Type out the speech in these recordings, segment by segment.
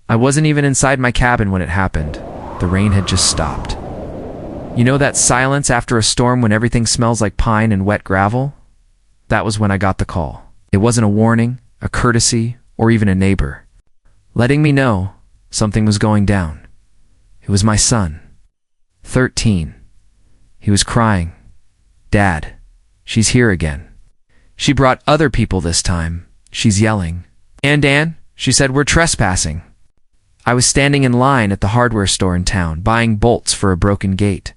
I wasn't even inside my cabin when it happened. The rain had just stopped. You know that silence after a storm when everything smells like pine and wet gravel? That was when I got the call. It wasn't a warning, a courtesy, or even a neighbor, letting me know something was going down. It was my son, 13. He was crying. "Dad, she's here again." She brought other people this time. She's yelling. "Ann," she said, "we're trespassing." I was standing in line at the hardware store in town, buying bolts for a broken gate.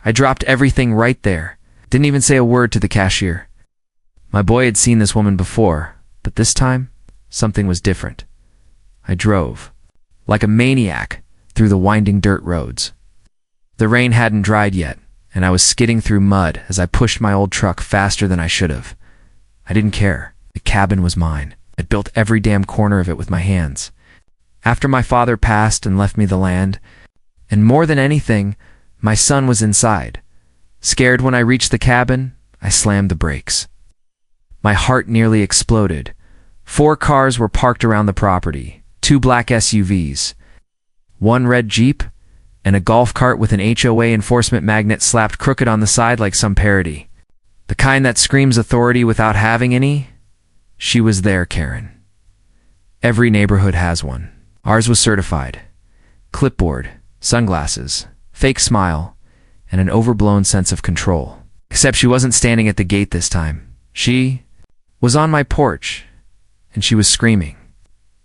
I dropped everything right there. Didn't even say a word to the cashier. My boy had seen this woman before, but this time, something was different. I drove, like a maniac, through the winding dirt roads. The rain hadn't dried yet, and I was skidding through mud as I pushed my old truck faster than I should have. I didn't care. The cabin was mine. I'd built every damn corner of it with my hands. After my father passed and left me the land, and more than anything, my son was inside. Scared when I reached the cabin, I slammed the brakes. My heart nearly exploded. 4 cars were parked around the property, 2 black SUVs, 1 red Jeep, and a golf cart with an HOA enforcement magnet slapped crooked on the side like some parody. The kind that screams authority without having any? She was there, Karen. Every neighborhood has one. Ours was certified. Clipboard, sunglasses, fake smile, and an overblown sense of control. Except she wasn't standing at the gate this time. She was on my porch, and she was screaming.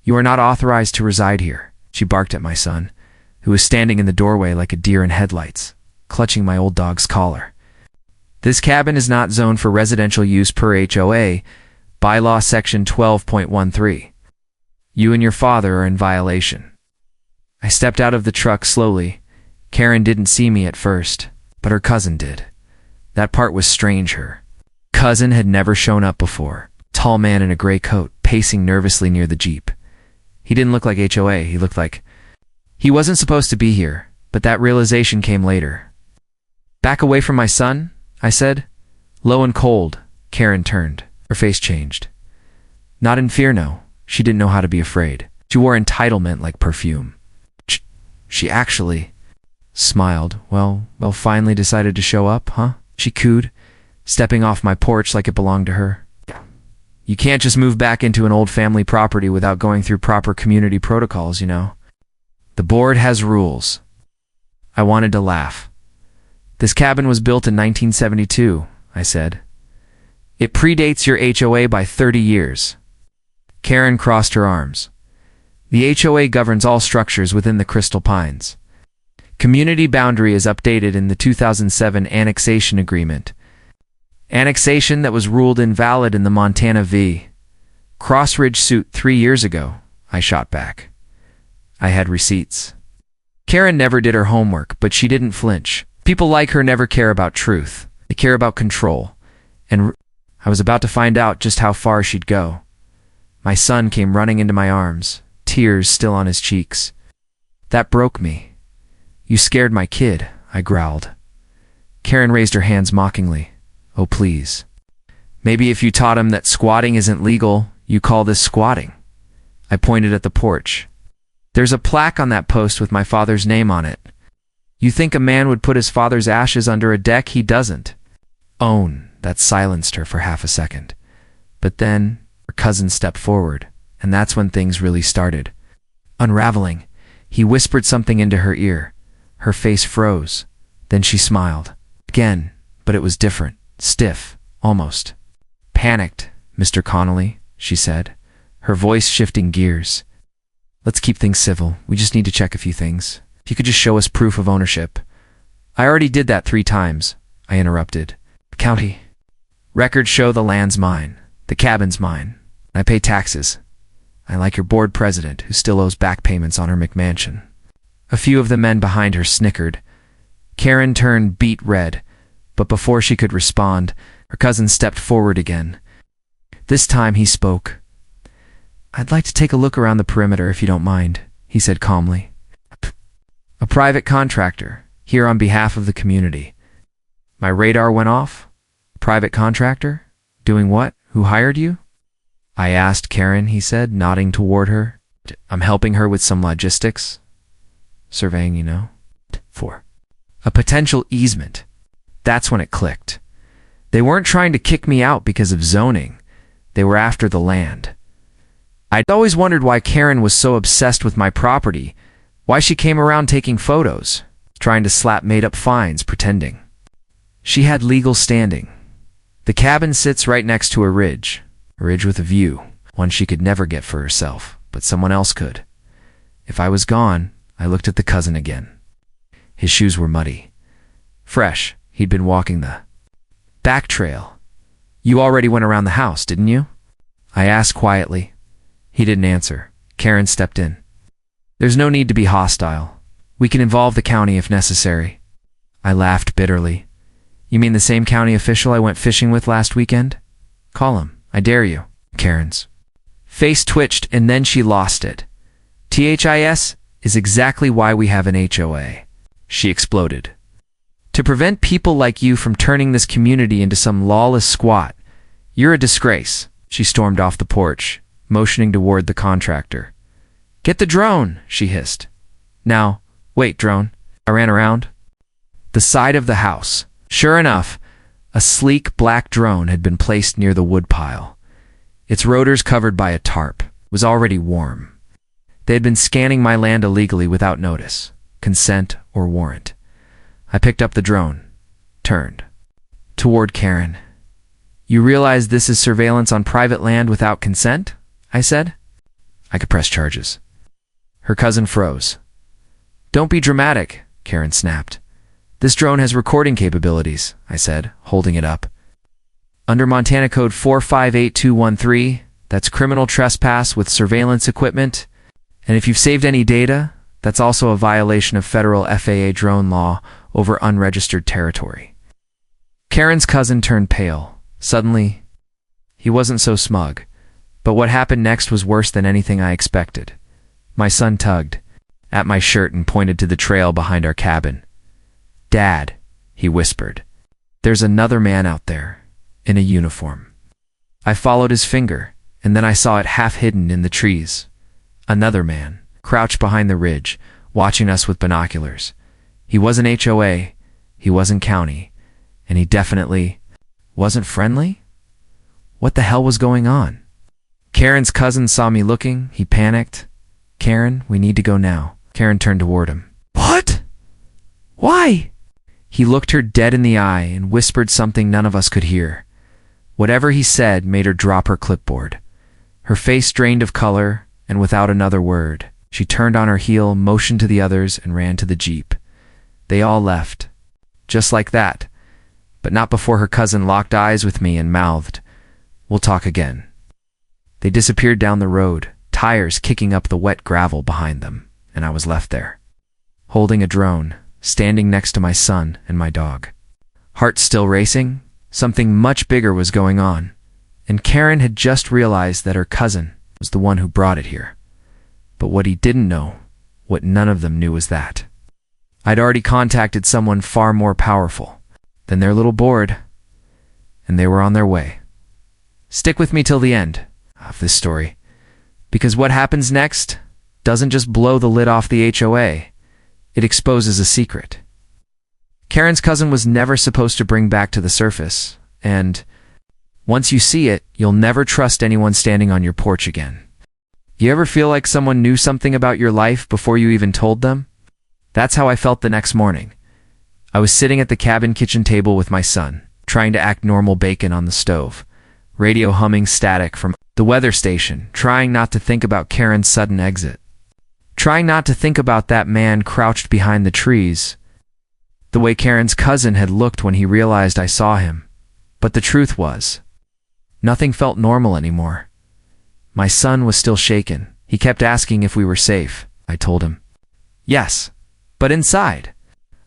"You are not authorized to reside here," she barked at my son, who was standing in the doorway like a deer in headlights, clutching my old dog's collar. "This cabin is not zoned for residential use per HOA, bylaw section 12.13. You and your father are in violation." I stepped out of the truck slowly. Karen didn't see me at first, but her cousin did. That part was strange. Her cousin had never shown up before. Tall man in a gray coat, pacing nervously near the Jeep. He didn't look like HOA. He looked like he wasn't supposed to be here, but that realization came later. "Back away from my son," I said. Low and cold, Karen turned. Her face changed. Not in fear, no. She didn't know how to be afraid. She wore entitlement like perfume. She actually smiled. Well, finally decided to show up, huh? She cooed, stepping off my porch like it belonged to her. You can't just move back into an old family property without going through proper community protocols, you know. The board has rules. I wanted to laugh. This cabin was built in 1972, I said. It predates your HOA by 30 years. Karen crossed her arms. The HOA governs all structures within the Crystal Pines. Community boundary is updated in the 2007 annexation agreement. Annexation that was ruled invalid in the Montana v. Crossridge suit 3 years ago, I shot back. I had receipts. Karen never did her homework, but she didn't flinch. People like her never care about truth. They care about control. And I was about to find out just how far she'd go. My son came running into my arms, tears still on his cheeks. That broke me. You scared my kid, I growled. Karen raised her hands mockingly. Oh, please. Maybe if you taught him that squatting isn't legal, you call this squatting. I pointed at the porch. There's a plaque on that post with my father's name on it. You think a man would put his father's ashes under a deck? He doesn't. Own. That silenced her for half a second. But then her cousin stepped forward, and that's when things really started. Unraveling, he whispered something into her ear. Her face froze. Then she smiled. Again, but it was different. Stiff, almost. Panicked, Mr. Connolly, she said, her voice shifting gears. Let's keep things civil. We just need to check a few things. If you could just show us proof of ownership. I already did that 3 times, I interrupted. County. Records show the land's mine. The cabin's mine. I pay taxes. I like your board president, who still owes back payments on her McMansion. A few of the men behind her snickered. Karen turned beet red, but before she could respond, her cousin stepped forward again. This time he spoke. I'd like to take a look around the perimeter if you don't mind, he said calmly. A private contractor, here on behalf of the community. My radar went off. Private contractor? Doing what? Who hired you? I asked Karen, he said, nodding toward her. I'm helping her with some logistics. Surveying, you know. 4. A potential easement. That's when it clicked. They weren't trying to kick me out because of zoning. They were after the land. I'd always wondered why Karen was so obsessed with my property, why she came around taking photos, trying to slap made-up fines, pretending. She had legal standing. The cabin sits right next to a ridge with a view, one she could never get for herself, but someone else could. If I was gone, I looked at the cousin again. His shoes were muddy. Fresh, he'd been walking the back trail. You already went around the house, didn't you? I asked quietly. He didn't answer. Karen stepped in. There's no need to be hostile. We can involve the county if necessary. I laughed bitterly. You mean the same county official I went fishing with last weekend? Call him. I dare you. Karen's face twitched and then she lost it. THIS is exactly why we have an HOA. She exploded. To prevent people like you from turning this community into some lawless squat. You're a disgrace. She stormed off the porch, motioning toward the contractor. Get the drone, she hissed. Now, wait, drone. I ran around the side of the house. Sure enough, a sleek black drone had been placed near the woodpile. Its rotors covered by a tarp. It was already warm. They had been scanning my land illegally without notice, consent, or warrant. I picked up the drone, turned toward Karen. You realize this is surveillance on private land without consent? I said. I could press charges. Her cousin froze. Don't be dramatic, Karen snapped. This drone has recording capabilities, I said, holding it up. Under Montana Code 458213, that's criminal trespass with surveillance equipment. And if you've saved any data, that's also a violation of federal FAA drone law over unregistered territory. Karen's cousin turned pale. Suddenly, he wasn't so smug. But what happened next was worse than anything I expected. My son tugged at my shirt and pointed to the trail behind our cabin. Dad, he whispered, there's another man out there, in a uniform. I followed his finger, and then I saw it half hidden in the trees. Another man, crouched behind the ridge, watching us with binoculars. He wasn't HOA, he wasn't county, and he definitely wasn't friendly? What the hell was going on? Karen's cousin saw me looking. He panicked. Karen, we need to go now. Karen turned toward him. What? Why? He looked her dead in the eye and whispered something none of us could hear. Whatever he said made her drop her clipboard. Her face drained of color, and without another word, she turned on her heel, motioned to the others, and ran to the Jeep. They all left. Just like that. But not before her cousin locked eyes with me and mouthed, We'll talk again. They disappeared down the road, tires kicking up the wet gravel behind them, and I was left there, holding a drone, standing next to my son and my dog. Heart still racing, something much bigger was going on, and Karen had just realized that her cousin was the one who brought it here. But what he didn't know, what none of them knew, was that I'd already contacted someone far more powerful than their little board, and they were on their way. Stick with me till the end of this story, because what happens next doesn't just blow the lid off the HOA, it exposes a secret. Karen's cousin was never supposed to bring back to the surface, and once you see it, you'll never trust anyone standing on your porch again. You ever feel like someone knew something about your life before you even told them? That's how I felt the next morning. I was sitting at the cabin kitchen table with my son, trying to act normal bacon on the stove, radio humming static from the weather station, trying not to think about Karen's sudden exit, trying not to think about that man crouched behind the trees, the way Karen's cousin had looked when he realized I saw him. But the truth was, nothing felt normal anymore. My son was still shaken. He kept asking if we were safe. I told him, yes, but inside.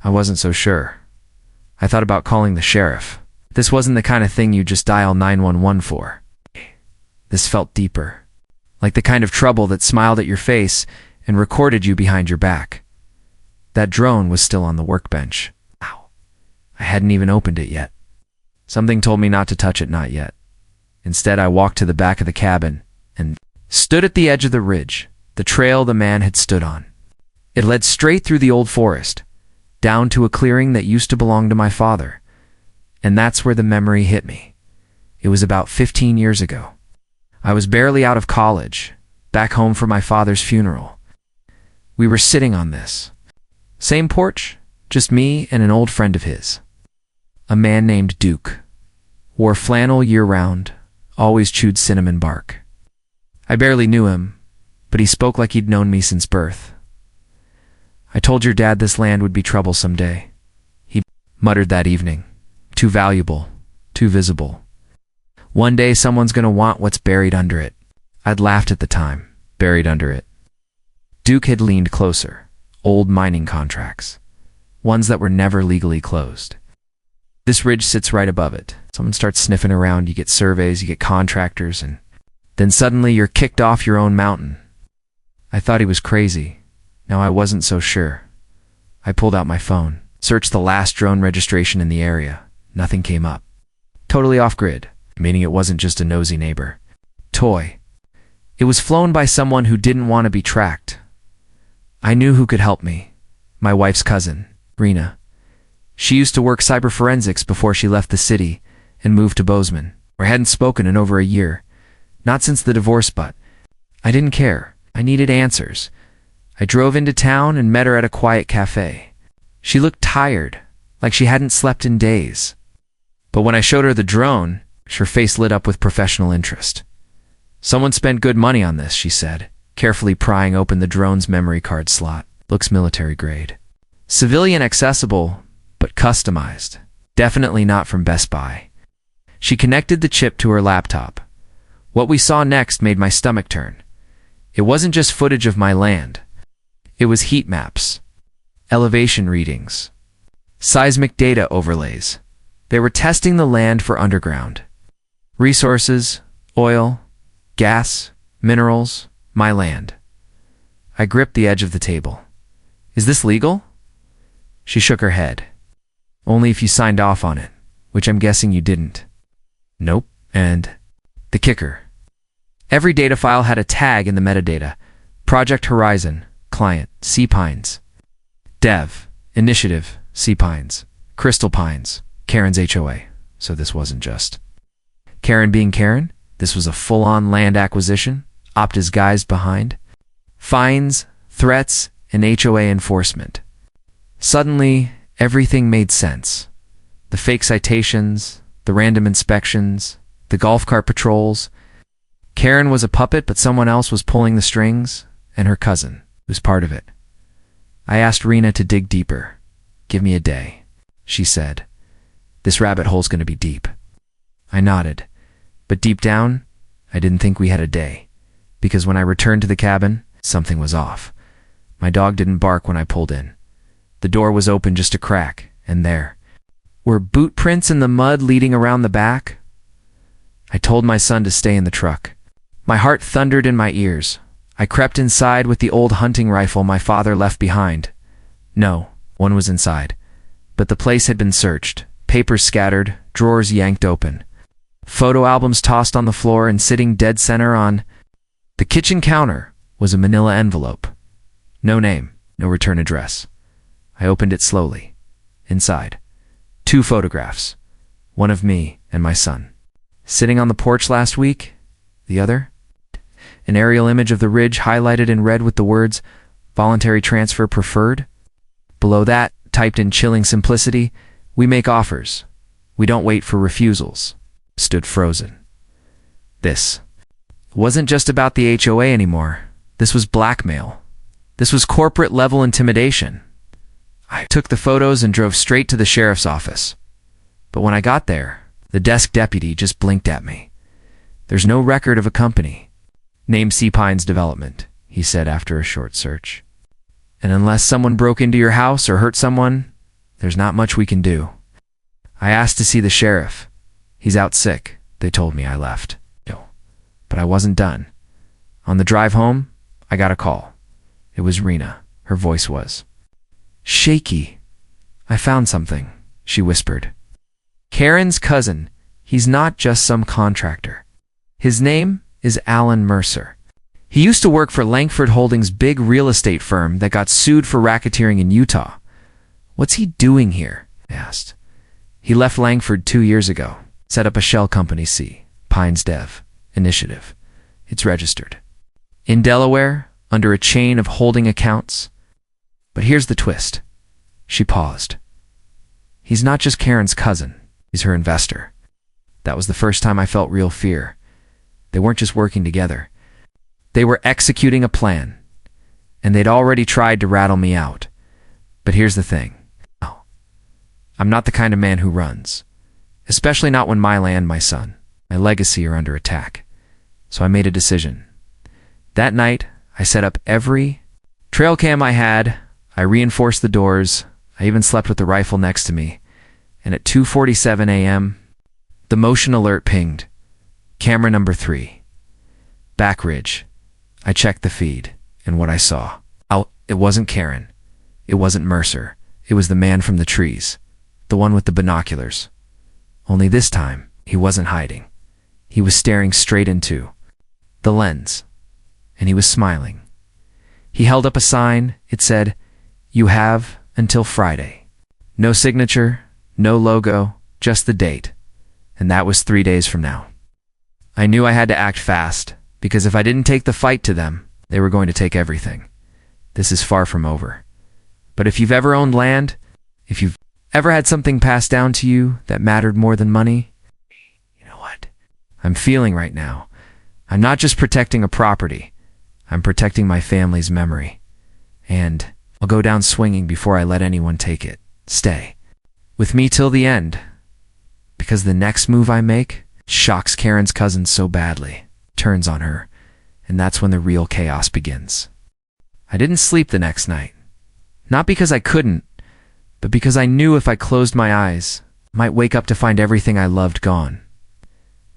I wasn't so sure. I thought about calling the sheriff. This wasn't the kind of thing you just dial 911 for. This felt deeper, like the kind of trouble that smiled at your face and recorded you behind your back. That drone was still on the workbench. Ow. I hadn't even opened it yet. Something told me not to touch it, not yet. Instead, I walked to the back of the cabin and stood at the edge of the ridge, the trail the man had stood on. It led straight through the old forest, down to a clearing that used to belong to my father. And that's where the memory hit me. It was about 15 years ago. I was barely out of college, back home for my father's funeral. We were sitting on this same porch, just me and an old friend of his. A man named Duke. Wore flannel year-round, always chewed cinnamon bark. I barely knew him, but he spoke like he'd known me since birth. "I told your dad this land would be trouble someday," he muttered that evening. "Too valuable, too visible. One day someone's gonna want what's buried under it." I'd laughed at the time. Buried under it. Duke had leaned closer. Old mining contracts. Ones that were never legally closed. "This ridge sits right above it. Someone starts sniffing around, you get surveys, you get contractors, and then suddenly you're kicked off your own mountain." I thought he was crazy. Now I wasn't so sure. I pulled out my phone, searched the last drone registration in the area. Nothing came up. Totally off-grid, meaning it wasn't just a nosy neighbor. Toy. It was flown by someone who didn't want to be tracked. I knew who could help me. My wife's cousin, Rena. She used to work cyber forensics before she left the city and moved to Bozeman, where I hadn't spoken in over a year. Not since the divorce, but I didn't care. I needed answers. I drove into town and met her at a quiet cafe. She looked tired, like she hadn't slept in days. But when I showed her the drone, her face lit up with professional interest. "Someone spent good money on this," she said, carefully prying open the drone's memory card slot. "Looks military grade. Civilian accessible, but customized. Definitely not from Best Buy." She connected the chip to her laptop. What we saw next made my stomach turn. It wasn't just footage of my land. It was heat maps, elevation readings, seismic data overlays. They were testing the land for underground resources, oil, gas, minerals, my land. I gripped the edge of the table. "Is this legal?" She shook her head. "Only if you signed off on it, which I'm guessing you didn't." "Nope." And the kicker. Every data file had a tag in the metadata. Project Horizon, client, Sea Pines. Dev, initiative, Sea Pines. Crystal Pines, Karen's HOA. So this wasn't just Karen being Karen. This was a full-on land acquisition, Opta's guys behind. Fines, threats, and HOA enforcement. Suddenly, everything made sense. The fake citations, the random inspections, the golf cart patrols. Karen was a puppet, but someone else was pulling the strings, and her cousin was part of it. I asked Rena to dig deeper. "Give me a day," she said. "This rabbit hole's going to be deep." I nodded, but deep down, I didn't think we had a day, because when I returned to the cabin, something was off. My dog didn't bark when I pulled in. The door was open just a crack, and there were boot prints in the mud leading around the back. I told my son to stay in the truck. My heart thundered in my ears. I crept inside with the old hunting rifle my father left behind. No, one was inside. But the place had been searched, papers scattered, drawers yanked open. Photo albums tossed on the floor, and sitting dead center on the kitchen counter was a manila envelope. No name, no return address. I opened it slowly. Inside, 2 photographs. One of me and my son. Sitting on the porch last week, the other, an aerial image of the ridge highlighted in red with the words, "Voluntary transfer preferred." Below that, typed in chilling simplicity, "We make offers. We don't wait for refusals." Stood frozen. This wasn't just about the HOA anymore. This was blackmail. This was corporate-level intimidation. I took the photos and drove straight to the sheriff's office. But when I got there, the desk deputy just blinked at me. "There's no record of a company. Name Sea Pines Development," he said after a short search. "And unless someone broke into your house or hurt someone, there's not much we can do." I asked to see the sheriff. "He's out sick," they told me. I left. But I wasn't done. On the drive home, I got a call. It was Rena. Her voice was shaky. "I found something," she whispered. "Karen's cousin. He's not just some contractor. His name is Alan Mercer. He used to work for Langford Holdings' big real estate firm that got sued for racketeering in Utah. What's he doing here? I asked. He left Langford 2 years ago, set up a shell company, Pines Dev Initiative. It's registered in Delaware under a chain of holding accounts. But here's the twist. She paused. He's not just Karen's cousin, he's her investor. That was the first time I felt real fear. They weren't just working together. They were executing a plan, and they'd already tried to rattle me out. But here's the thing. No, I'm not the kind of man who runs, especially not when my land, my son, my legacy are under attack. So I made a decision. That night, I set up every trail cam I had. I reinforced the doors. I even slept with the rifle next to me. And at 2:47 a.m., the motion alert pinged. Camera number 3. Back ridge. I checked the feed, and what I saw. It wasn't Karen. It wasn't Mercer. It was the man from the trees. The one with the binoculars. Only this time, he wasn't hiding. He was staring straight into the lens. And he was smiling. He held up a sign. It said, "You have until Friday." No signature, no logo, just the date. And that was 3 days from now. I knew I had to act fast, because if I didn't take the fight to them, they were going to take everything. This is far from over. But if you've ever owned land, if you've ever had something passed down to you that mattered more than money, you know what I'm feeling right now? I'm not just protecting a property. I'm protecting my family's memory. And I'll go down swinging before I let anyone take it. Stay with me till the end. Because the next move I make shocks Karen's cousin so badly, turns on her, and that's when the real chaos begins. I didn't sleep the next night. Not because I couldn't, but because I knew if I closed my eyes, I might wake up to find everything I loved gone.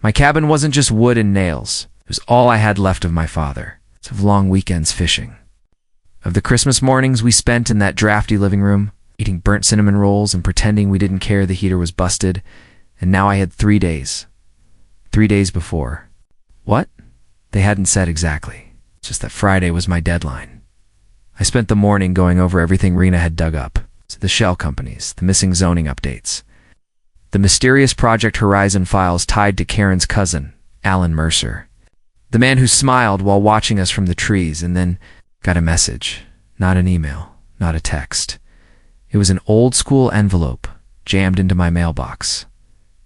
My cabin wasn't just wood and nails. It was all I had left of my father. Of long weekends fishing. Of the Christmas mornings we spent in that drafty living room, eating burnt cinnamon rolls and pretending we didn't care the heater was busted. And now I had 3 days. 3 days before. What? They hadn't said exactly. Just that Friday was my deadline. I spent the morning going over everything Rena had dug up. The shell companies, the missing zoning updates, the mysterious Project Horizon files tied to Karen's cousin, Alan Mercer. The man who smiled while watching us from the trees and then got a message. Not an email, not a text. It was an old-school envelope jammed into my mailbox.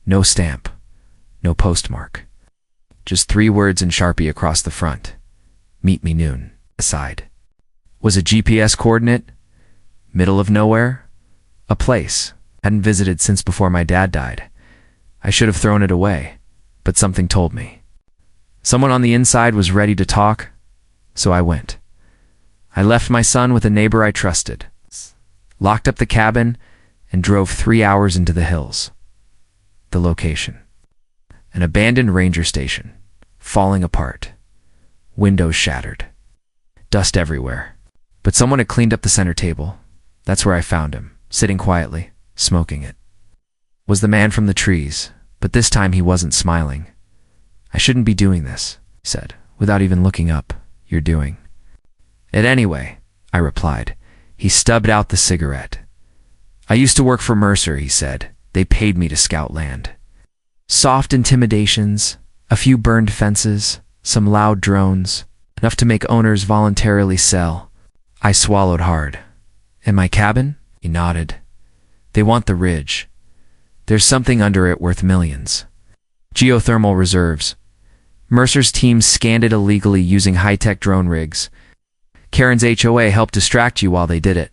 No stamp, no postmark. Just 3 words in Sharpie across the front. Meet me noon. Aside. Was a GPS coordinate? Middle of nowhere? A place. Hadn't visited since before my dad died. I should have thrown it away, but something told me. Someone on the inside was ready to talk, so I went. I left my son with a neighbor I trusted, locked up the cabin, and drove 3 hours into the hills. The location. An abandoned ranger station, falling apart. Windows shattered. Dust everywhere. But someone had cleaned up the center table. That's where I found him, sitting quietly, smoking it. Was the man from the trees, but this time he wasn't smiling. "I shouldn't be doing this," he said, without even looking up. "You're doing it anyway," I replied. He stubbed out the cigarette. "I used to work for Mercer," he said. "They paid me to scout land. Soft intimidations, a few burned fences, some loud drones, enough to make owners voluntarily sell." I swallowed hard. "And my cabin?" He nodded. "They want the ridge. There's something under it worth millions. Geothermal reserves. Mercer's team scanned it illegally using high-tech drone rigs. Karen's HOA helped distract you while they did it."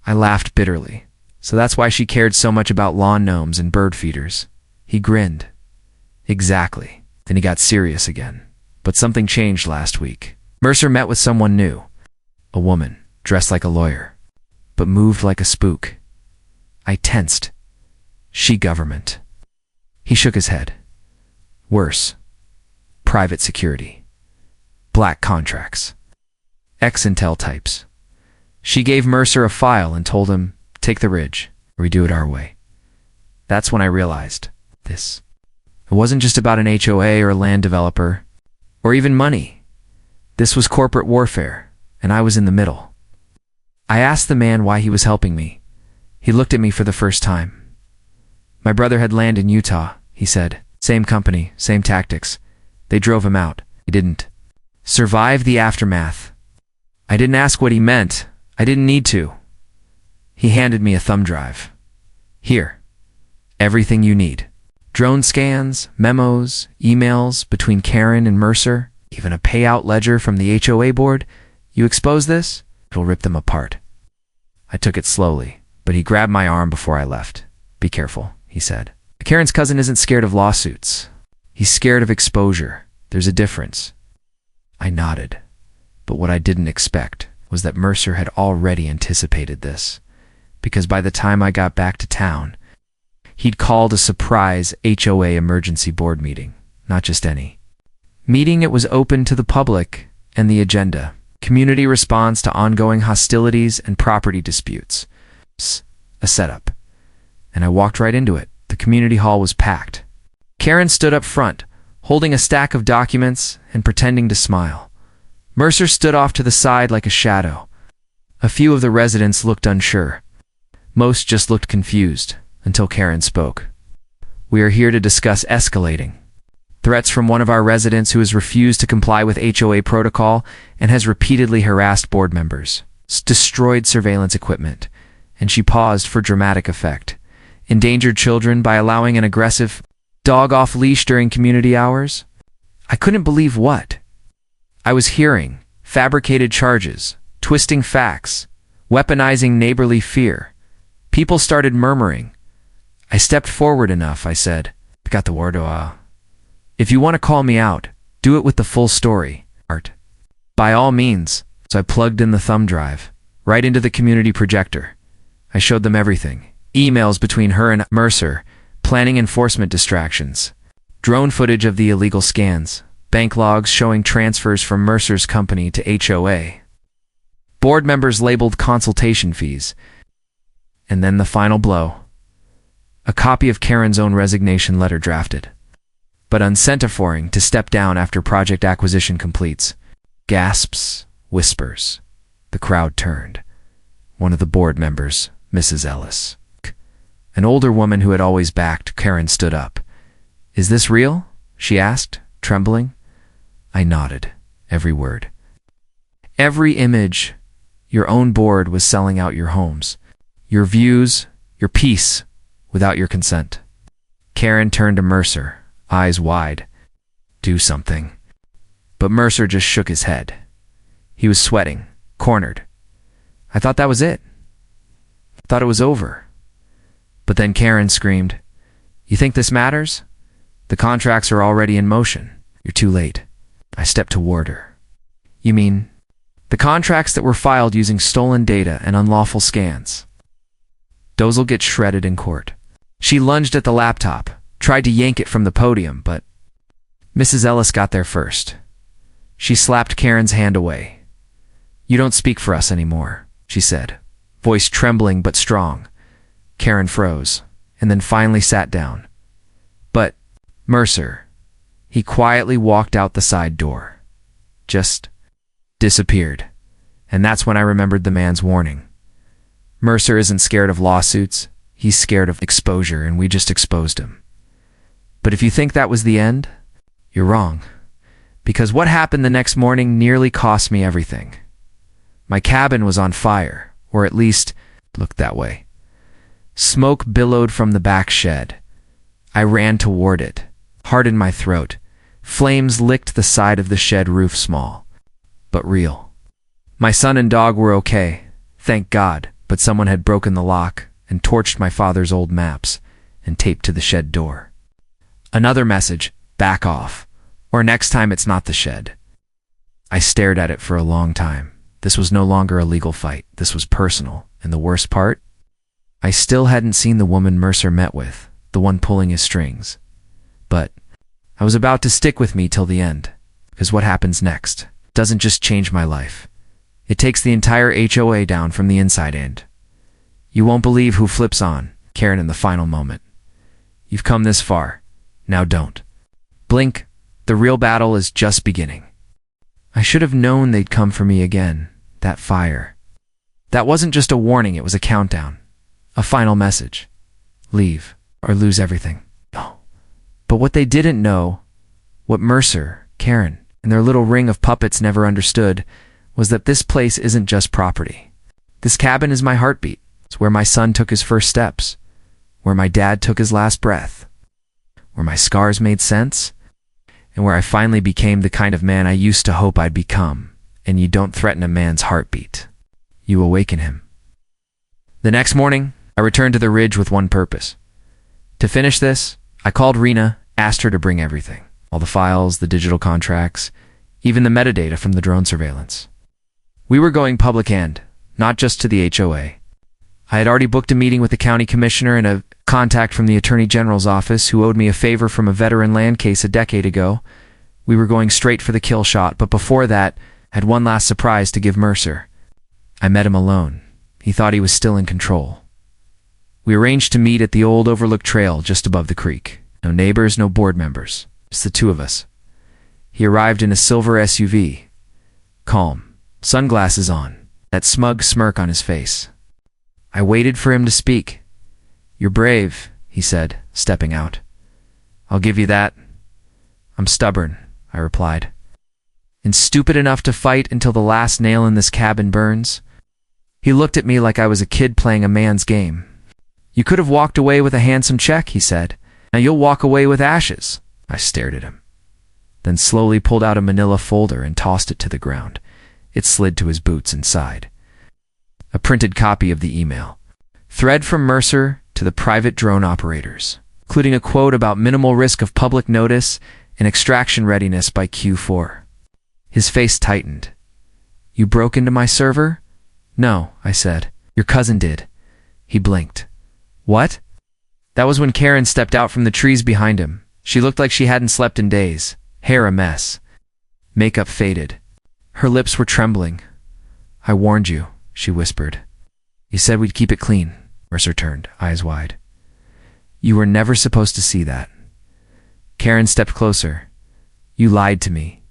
I laughed bitterly. "So that's why she cared so much about lawn gnomes and bird feeders." He grinned. "Exactly." Then he got serious again. "But something changed last week. Mercer met with someone new. A woman, dressed like a lawyer, but moved like a spook." I tensed. "She government." He shook his head. "Worse. Private security. Black contracts. Ex-Intel types. She gave Mercer a file and told him, 'Take the ridge, or we do it our way.' That's when I realized this. It wasn't just about an HOA or a land developer, or even money. This was corporate warfare, and I was in the middle. I asked the man why he was helping me. He looked at me for the first time. My brother had land in Utah, he said. Same company, same tactics. They drove him out. He didn't survive the aftermath. I didn't ask what he meant. I didn't need to. He handed me a thumb drive. Here. Everything you need. Drone scans, memos, emails between Karen and Mercer, even a payout ledger from the HOA board. You expose this, it'll rip them apart. I took it slowly, but he grabbed my arm before I left. Be careful, he said. Karen's cousin isn't scared of lawsuits. He's scared of exposure. There's a difference. I nodded, but what I didn't expect was that Mercer had already anticipated this, because by the time I got back to town, he'd called a surprise HOA emergency board meeting, not just any meeting. It was open to the public, and the agenda: community response to ongoing hostilities and property disputes. A setup. And I walked right into it. The community hall was packed. Karen stood up front, holding a stack of documents and pretending to smile. Mercer stood off to the side like a shadow. A few of the residents looked unsure. Most just looked confused, until Karen spoke. We are here to discuss escalating threats from one of our residents who has refused to comply with HOA protocol and has repeatedly harassed board members, destroyed surveillance equipment, and she paused for dramatic effect. Endangered children by allowing an aggressive dog off leash during community hours. I couldn't believe what I was hearing: fabricated charges, twisting facts, weaponizing neighborly fear. People started murmuring. I stepped forward enough. I said, "Got the word, if you want to call me out, do it with the full story, Art. By all means." So I plugged in the thumb drive, right into the community projector. I showed them everything. Emails between her and Mercer, planning enforcement distractions, drone footage of the illegal scans, bank logs showing transfers from Mercer's company to HOA, board members labeled consultation fees, and then the final blow: a copy of Karen's own resignation letter drafted, but unsentaphoring to step down after project acquisition completes. Gasps, whispers. The crowd turned. One of the board members, Mrs. Ellis, an older woman who had always backed Karen, stood up. "Is this real?" she asked, trembling. I nodded. Every word. Every image. Your own board was selling out your homes, your views, your peace, without your consent. Karen turned to Mercer, eyes wide. "Do something." But Mercer just shook his head. He was sweating, cornered. I thought that was it. I thought it was over. But then Karen screamed, "You think this matters? The contracts are already in motion. You're too late." I stepped toward her. "You mean the contracts that were filed using stolen data and unlawful scans? Those'll get shredded in court." She lunged at the laptop, tried to yank it from the podium, but Mrs. Ellis got there first. She slapped Karen's hand away. "You don't speak for us anymore," she said, voice trembling but strong. Karen froze, and then finally sat down. But Mercer, he quietly walked out the side door. Just disappeared. And that's when I remembered the man's warning. Mercer isn't scared of lawsuits. He's scared of exposure, and we just exposed him. But if you think that was the end, you're wrong. Because what happened the next morning nearly cost me everything. My cabin was on fire, or at least looked that way. Smoke billowed from the back shed. I ran toward it, heart in my throat. Flames licked the side of the shed roof, small, but real. My son and dog were okay, thank God, but someone had broken the lock and torched my father's old maps and taped to the shed door. Another message: back off, or next time it's not the shed. I stared at it for a long time. This was no longer a legal fight. This was personal, and the worst part? I still hadn't seen the woman Mercer met with, the one pulling his strings. But I was about to stick with me till the end, because what happens next doesn't just change my life. It takes the entire HOA down from the inside in. You won't believe who flips on Karen in the final moment. You've come this far. Now don't blink. The real battle is just beginning. I should have known they'd come for me again. That fire. That wasn't just a warning, it was a countdown. A final message. Leave, or lose everything. Oh. But what they didn't know, what Mercer, Karen, and their little ring of puppets never understood, was that this place isn't just property. This cabin is my heartbeat. It's where my son took his first steps, where my dad took his last breath, where my scars made sense, and where I finally became the kind of man I used to hope I'd become. And you don't threaten a man's heartbeat. You awaken him. The next morning, I returned to the ridge with one purpose. To finish this, I called Rena, asked her to bring everything. All the files, the digital contracts, even the metadata from the drone surveillance. We were going public and, not just to the HOA. I had already booked a meeting with the county commissioner and a contact from the attorney general's office who owed me a favor from a veteran land case a decade ago. We were going straight for the kill shot, but before that, had one last surprise to give Mercer. I met him alone. He thought he was still in control. We arranged to meet at the old overlooked trail just above the creek. No neighbors, no board members. Just the two of us. He arrived in a silver SUV. Calm. Sunglasses on. That smug smirk on his face. I waited for him to speak. "You're brave," he said, stepping out. "I'll give you that." "I'm stubborn," I replied. "And stupid enough to fight until the last nail in this cabin burns?" He looked at me like I was a kid playing a man's game. "You could have walked away with a handsome check," he said. "Now you'll walk away with ashes." I stared at him, then slowly pulled out a manila folder and tossed it to the ground. It slid to his boots and sighed. A printed copy of the email. Thread from Mercer to the private drone operators, including a quote about minimal risk of public notice and extraction readiness by Q4. His face tightened. "You broke into my server?" "No," I said. "Your cousin did." He blinked. "What?" That was when Karen stepped out from the trees behind him. She looked like she hadn't slept in days, hair a mess. Makeup faded. Her lips were trembling. "I warned you," she whispered. "You said we'd keep it clean." Mercer turned, eyes wide. "You were never supposed to see that." Karen stepped closer. "You lied to me.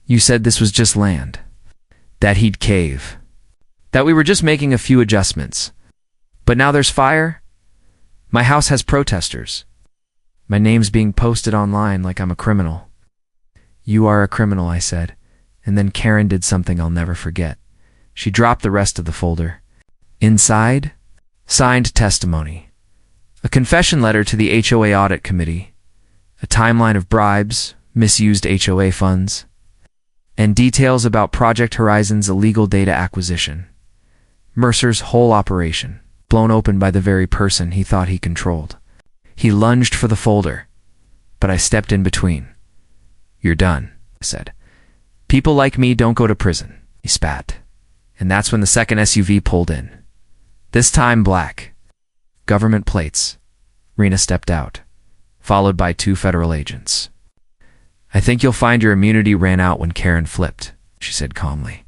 You said this was just land. That he'd cave. That we were just making a few adjustments. But now there's fire? My house has protesters. My name's being posted online like I'm a criminal." "You are a criminal," I said. And then Karen did something I'll never forget. She dropped the rest of the folder. Inside, signed testimony. A confession letter to the HOA audit committee. A timeline of bribes, misused HOA funds, and details about Project Horizon's illegal data acquisition. Mercer's whole operation, blown open by the very person he thought he controlled. He lunged for the folder, but I stepped in between. "You're done," I said. "People like me don't go to prison," he spat. And that's when the second SUV pulled in. This time black. Government plates. Rena stepped out, followed by 2 federal agents. "I think you'll find your immunity ran out when Karen flipped," she said calmly.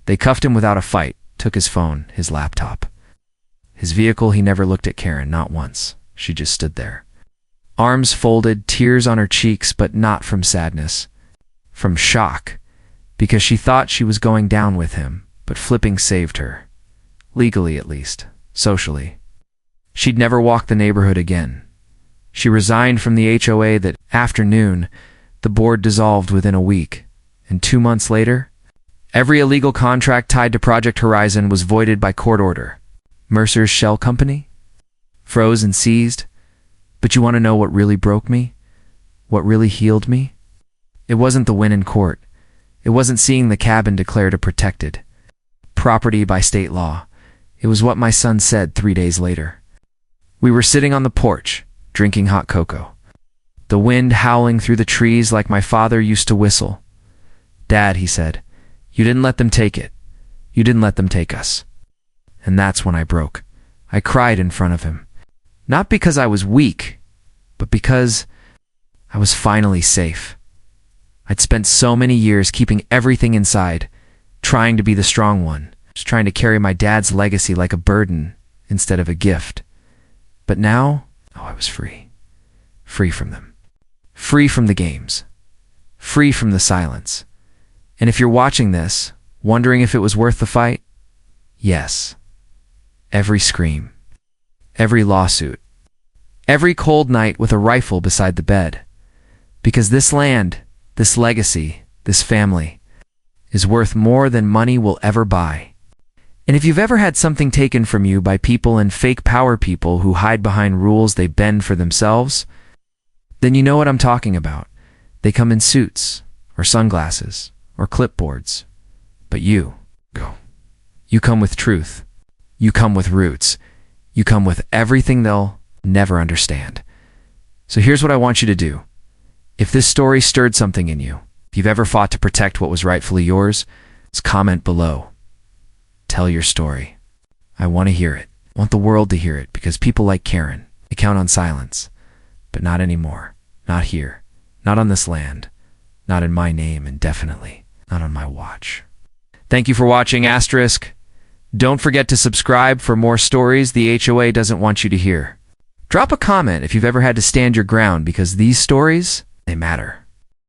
They cuffed him without a fight, took his phone, his laptop. His vehicle, he never looked at Karen, not once. She just stood there. Arms folded, tears on her cheeks, but not from sadness. From shock. Because she thought she was going down with him, but flipping saved her. Legally, at least. Socially. She'd never walk the neighborhood again. She resigned from the HOA that afternoon. The board dissolved within a week. And 2 months later, every illegal contract tied to Project Horizon was voided by court order. Mercer's shell company? Froze and seized. But you want to know what really broke me? What really healed me? It wasn't the win in court. It wasn't seeing the cabin declared a protected property by state law. It was what my son said 3 days later. We were sitting on the porch, drinking hot cocoa. The wind howling through the trees like my father used to whistle. "Dad," he said, "you didn't let them take it. You didn't let them take us." And that's when I broke. I cried in front of him. Not because I was weak, but because I was finally safe. I'd spent so many years keeping everything inside, trying to be the strong one, just trying to carry my dad's legacy like a burden instead of a gift. But now, I was free. Free from them. Free from the games. Free from the silence. And if you're watching this, wondering if it was worth the fight, yes. Every scream, every lawsuit, every cold night with a rifle beside the bed. Because this land, this legacy, this family, is worth more than money will ever buy. And if you've ever had something taken from you by people and fake power people who hide behind rules they bend for themselves, then you know what I'm talking about. They come in suits, or sunglasses, or clipboards. But you come with truth. You come with roots. You come with everything they'll never understand. So here's what I want you to do. If this story stirred something in you, if you've ever fought to protect what was rightfully yours, just comment below. Tell your story. I want to hear it. I want the world to hear it, because people like Karen, they count on silence. But not anymore. Not here. Not on this land. Not in my name, and definitely not on my watch. Thank you for watching, Asterisk. Don't forget to subscribe for more stories the HOA doesn't want you to hear. Drop a comment if you've ever had to stand your ground, because these stories, they matter.